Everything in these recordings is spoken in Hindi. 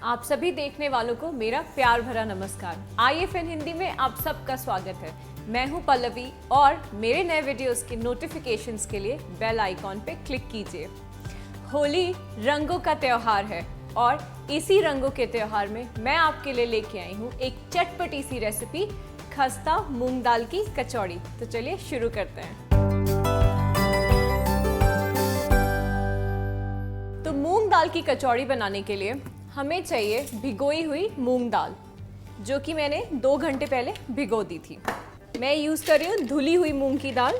आप सभी देखने वालों को मेरा प्यार भरा नमस्कार। IFN हिंदी में आप सबका स्वागत है। मैं हूं पल्लवी और मेरे नए वीडियोस के नोटिफिकेशंस के लिए बेल आइकॉन पे क्लिक कीजिए। होली रंगों का त्योहार है और इसी रंगों के त्योहार में मैं आपके लिए लेके आई हूँ एक चटपटी सी रेसिपी, खस्ता मूंग दाल की कचौड़ी। तो चलिए शुरू करते हैं। तो मूंग दाल की कचौड़ी बनाने के लिए हमें चाहिए भिगोई हुई मूंग दाल, जो कि मैंने 2 घंटे पहले भिगो दी थी। मैं यूज़ कर रही हूँ धुली हुई मूंग की दाल।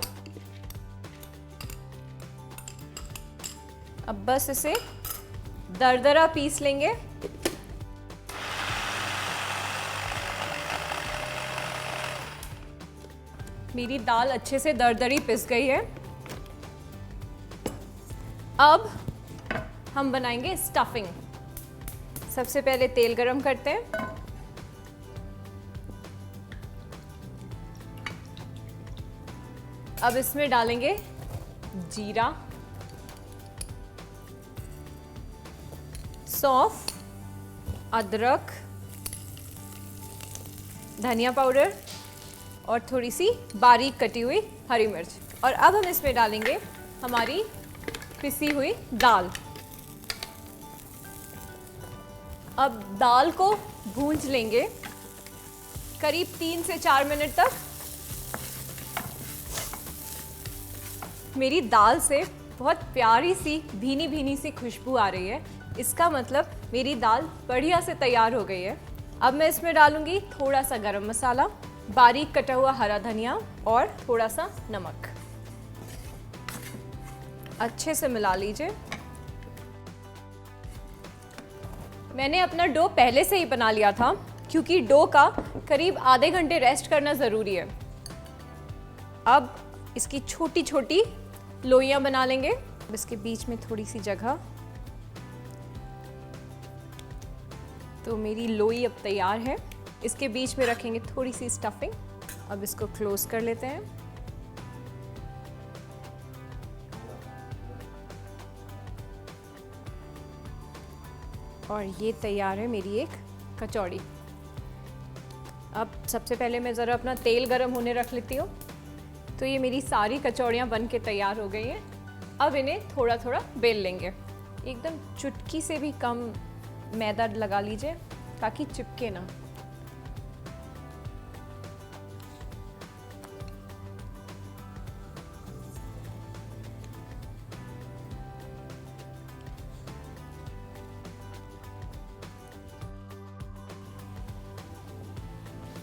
अब बस इसे दरदरा पीस लेंगे। मेरी दाल अच्छे से दरदरी पिस गई है। अब हम बनाएंगे स्टफिंग। सबसे पहले तेल गरम करते हैं। अब इसमें डालेंगे जीरा, सौंफ, अदरक, धनिया पाउडर और थोड़ी सी बारीक कटी हुई हरी मिर्च। और अब हम इसमें डालेंगे हमारी पिसी हुई दाल। अब दाल को भूंज लेंगे करीब 3 से 4 मिनट तक। मेरी दाल से बहुत प्यारी सी भीनी भीनी सी खुशबू आ रही है। इसका मतलब मेरी दाल बढ़िया से तैयार हो गई है। अब मैं इसमें डालूंगी थोड़ा सा गरम मसाला, बारीक कटा हुआ हरा धनिया और थोड़ा सा नमक। अच्छे से मिला लीजिए। मैंने अपना डो पहले से ही बना लिया था, क्योंकि डो का करीब आधे घंटे रेस्ट करना ज़रूरी है। अब इसकी छोटी छोटी लोइयां बना लेंगे। इसके बीच में थोड़ी सी जगह। तो मेरी लोई अब तैयार है। इसके बीच में रखेंगे थोड़ी सी स्टफिंग। अब इसको क्लोज कर लेते हैं। और ये तैयार है मेरी एक कचौड़ी। अब सबसे पहले मैं ज़रा अपना तेल गरम होने रख लेती हूँ। तो ये मेरी सारी कचौड़ियाँ बन के तैयार हो गई हैं। अब इन्हें थोड़ा थोड़ा बेल लेंगे। एकदम चुटकी से भी कम मैदा लगा लीजिए ताकि चिपके ना।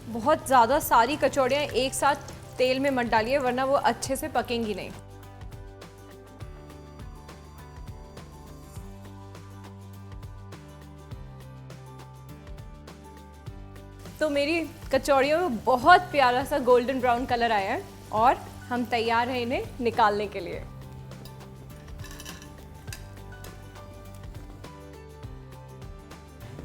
बहुत ज़्यादा सारी कचौड़ियाँ एक साथ तेल में मत डालिए, वरना वो अच्छे से पकेंगी नहीं। तो मेरी कचौड़ियों में बहुत प्यारा सा गोल्डन ब्राउन कलर आया है और हम तैयार हैं इन्हें निकालने के लिए।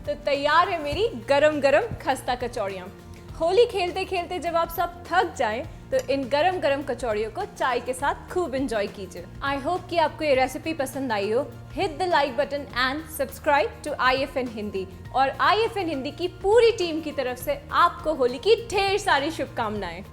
तो तैयार है मेरी गरम गरम खस्ता कचौड़ियाँ। होली खेलते खेलते जब आप सब थक जाएं तो इन गरम गरम कचौड़ियों को चाय के साथ खूब एंजॉय कीजिए। आई होप कि आपको ये रेसिपी पसंद आई हो। Hit the like button and subscribe to IFN Hindi. और IFN हिंदी की पूरी टीम की तरफ से आपको होली की ढेर सारी शुभकामनाएं।